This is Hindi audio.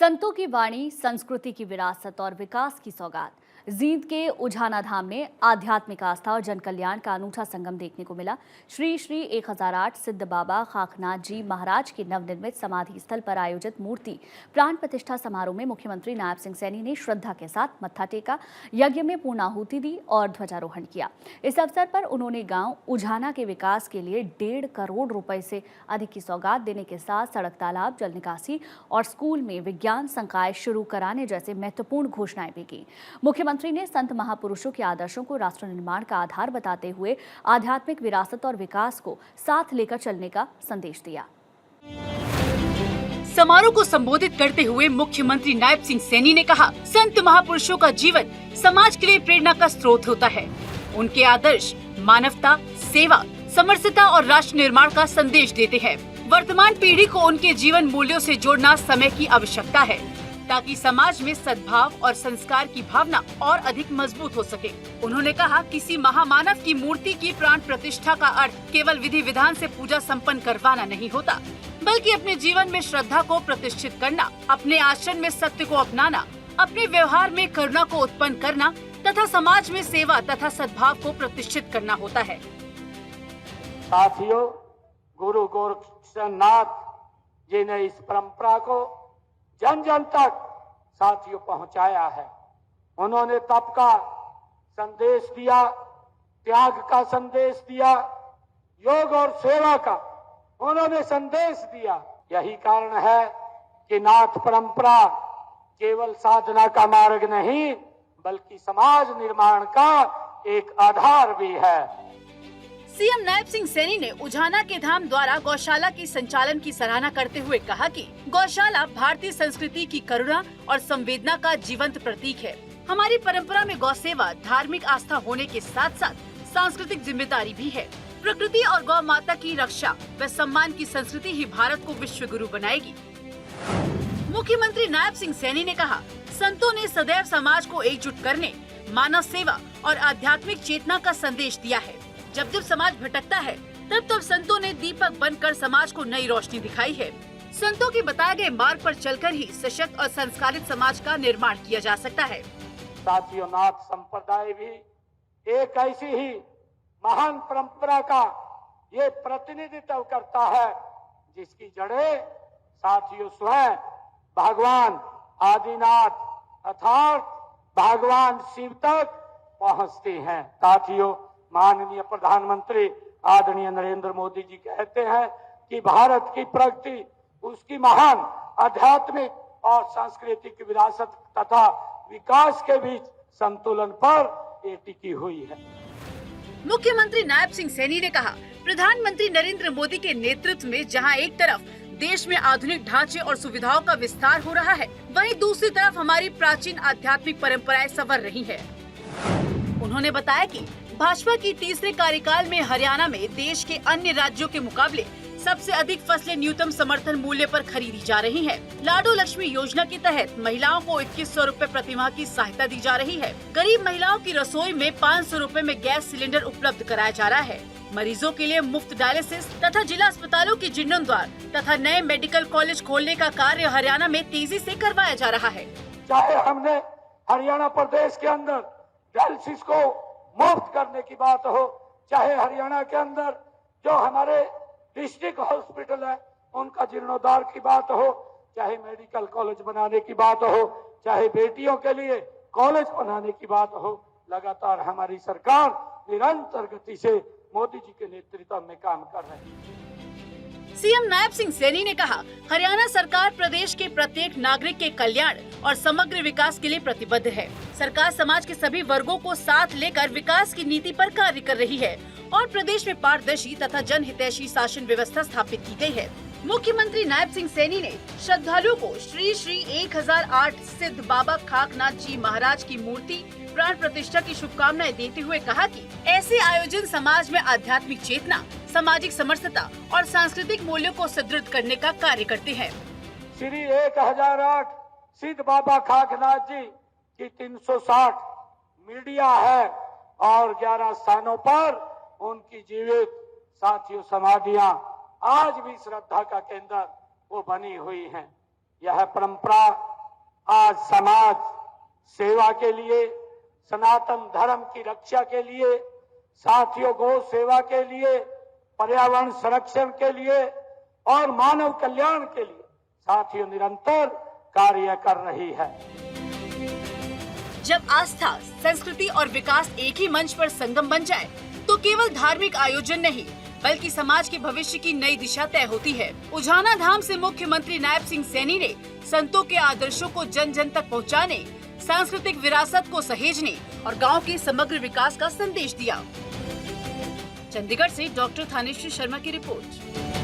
संतों की वाणी, संस्कृति की विरासत और विकास की सौगात। जींद के उझाना धाम में आध्यात्मिक आस्था और जन कल्याण का अनूठा संगम देखने को मिला। श्री श्री 1008 सिद्ध बाबा खाकनाथ जी महाराज के नवनिर्मित समाधि स्थल पर आयोजित मूर्ति प्राण प्रतिष्ठा समारोह में मुख्यमंत्री नायब सिंह सैनी ने श्रद्धा के साथ मत्था टेका, यज्ञ में पूर्णाहुति दी और ध्वजारोहण किया। इस अवसर पर उन्होंने गांव उझाना के विकास के लिए 1.5 करोड़ रुपए से अधिक की सौगात देने के साथ सड़क, तालाब, जल निकासी और स्कूल में विज्ञान संकाय शुरू कराने जैसे महत्वपूर्ण घोषणाएं भी की। मुख्यमंत्री ने संत महापुरुषों के आदर्शों को राष्ट्र निर्माण का आधार बताते हुए आध्यात्मिक विरासत और विकास को साथ लेकर चलने का संदेश दिया। समारोह को संबोधित करते हुए मुख्यमंत्री नायब सिंह सैनी ने कहा, संत महापुरुषों का जीवन समाज के लिए प्रेरणा का स्रोत होता है। उनके आदर्श मानवता, सेवा, समरसता और राष्ट्र निर्माण का संदेश देते हैं। वर्तमान पीढ़ी को उनके जीवन मूल्यों से जोड़ना समय की आवश्यकता है, ताकि समाज में सद्भाव और संस्कार की भावना और अधिक मजबूत हो सके। उन्होंने कहा, किसी महामानव की मूर्ति की प्राण प्रतिष्ठा का अर्थ केवल विधि विधान से पूजा संपन्न करवाना नहीं होता, बल्कि अपने जीवन में श्रद्धा को प्रतिष्ठित करना, अपने आचरण में सत्य को अपनाना, अपने व्यवहार में करुणा को उत्पन्न करना तथा समाज में सेवा तथा सद्भाव को प्रतिष्ठित करना होता है। साथियों, गुरु गोरक्षनाथ जी ने इस परंपरा को जन जन तक साथियों पहुंचाया है। उन्होंने तप का संदेश दिया, त्याग का संदेश दिया, योग और सेवा का उन्होंने संदेश दिया। यही कारण है कि नाथ परंपरा केवल साधना का मार्ग नहीं, बल्कि समाज निर्माण का एक आधार भी है। सीएम नायब सिंह सैनी ने उझाना के धाम द्वारा गौशाला की संचालन की सराहना करते हुए कहा कि गौशाला भारतीय संस्कृति की करुणा और संवेदना का जीवंत प्रतीक है। हमारी परंपरा में गौ सेवा धार्मिक आस्था होने के साथ साथ सांस्कृतिक जिम्मेदारी भी है। प्रकृति और गौ माता की रक्षा व सम्मान की संस्कृति ही भारत को विश्व गुरु बनाएगी। मुख्यमंत्री नायब सिंह सैनी ने कहा, संतों ने सदैव समाज को एकजुट करने, मानव सेवा और आध्यात्मिक चेतना का संदेश दिया है। जब जब समाज भटकता है, तब तब संतों ने दीपक बनकर समाज को नई रोशनी दिखाई है। संतों के बताए गए मार्ग पर चलकर ही सशक्त और संस्कारित समाज का निर्माण किया जा सकता है। साथियों, नाथ संप्रदाय भी एक ऐसी ही महान परंपरा का ये प्रतिनिधित्व करता है, जिसकी जड़ें साथियों स्वयं भगवान आदिनाथ अर्थात भगवान शिव तक पहुंचती हैं। साथियों, माननीय प्रधानमंत्री आदरणीय नरेंद्र मोदी जी कहते हैं कि भारत की प्रगति उसकी महान आध्यात्मिक और सांस्कृतिक विरासत तथा विकास के बीच संतुलन पर ये टिकी हुई है। मुख्यमंत्री नायब सिंह सैनी ने कहा, प्रधानमंत्री नरेंद्र मोदी के नेतृत्व में जहां एक तरफ देश में आधुनिक ढांचे और सुविधाओं का विस्तार हो रहा है, वहीं दूसरी तरफ हमारी प्राचीन आध्यात्मिक परंपराएं संवर रही है। उन्होंने बताया कि भाजपा की तीसरे कार्यकाल में हरियाणा में देश के अन्य राज्यों के मुकाबले सबसे अधिक फसलें न्यूनतम समर्थन मूल्य पर खरीदी जा रही हैं। लाडो लक्ष्मी योजना के तहत महिलाओं को 2100 रुपए प्रतिमाह की सहायता दी जा रही है। गरीब महिलाओं की रसोई में 500 रुपए में गैस सिलेंडर उपलब्ध कराया जा रहा है। मरीजों के लिए मुफ्त डायलिसिस तथा जिला अस्पतालों की जीर्णोद्धार तथा नए मेडिकल कॉलेज खोलने का कार्य हरियाणा में तेजी से करवाया जा रहा है। चाहे हमने हरियाणा प्रदेश के अंदर डायलिसिस को मुफ्त करने की बात हो, चाहे हरियाणा के अंदर जो हमारे डिस्ट्रिक्ट हॉस्पिटल है उनका जीर्णोद्धार की बात हो, चाहे मेडिकल कॉलेज बनाने की बात हो, चाहे बेटियों के लिए कॉलेज बनाने की बात हो, लगातार हमारी सरकार निरंतर गति से मोदी जी के नेतृत्व में काम कर रही है। सीएम नायब सिंह सैनी ने कहा, हरियाणा सरकार प्रदेश के प्रत्येक नागरिक के कल्याण और समग्र विकास के लिए प्रतिबद्ध है। सरकार समाज के सभी वर्गों को साथ लेकर विकास की नीति पर कार्य कर रही है और प्रदेश में पारदर्शी तथा जनहितैषी शासन व्यवस्था स्थापित की गई है। मुख्यमंत्री नायब सिंह सैनी ने श्रद्धालुओं को श्री श्री 1008 सिद्ध बाबा खाकनाथ जी महाराज की मूर्ति प्राण प्रतिष्ठा की शुभकामनाएं देते हुए कहा कि ऐसे आयोजन समाज में आध्यात्मिक चेतना, सामाजिक समरसता और सांस्कृतिक मूल्यों को सुदृढ़ करने का कार्य करते हैं। श्री 1008 सिद्ध बाबा खाकनाथ जी की 360 मीडिया है और 11 स्थानों पर उनकी जीवित साथियों समाधियां आज भी श्रद्धा का केंद्र वो बनी हुई हैं। यह परंपरा आज समाज सेवा के लिए, सनातन धर्म की रक्षा के लिए, साथियों गौ सेवा के लिए, पर्यावरण संरक्षण के लिए और मानव कल्याण के लिए साथियों निरंतर कार्य कर रही है। जब आस्था, संस्कृति और विकास एक ही मंच पर संगम बन जाए तो केवल धार्मिक आयोजन नहीं बल्कि समाज के भविष्य की नई दिशा तय होती है। उझाना धाम से मुख्यमंत्री नायब सिंह सैनी ने संतों के आदर्शों को जन जन तक पहुंचाने, सांस्कृतिक विरासत को सहेजने और गांव के समग्र विकास का संदेश दिया। चंडीगढ़ से डॉक्टर थानेश्वर शर्मा की रिपोर्ट।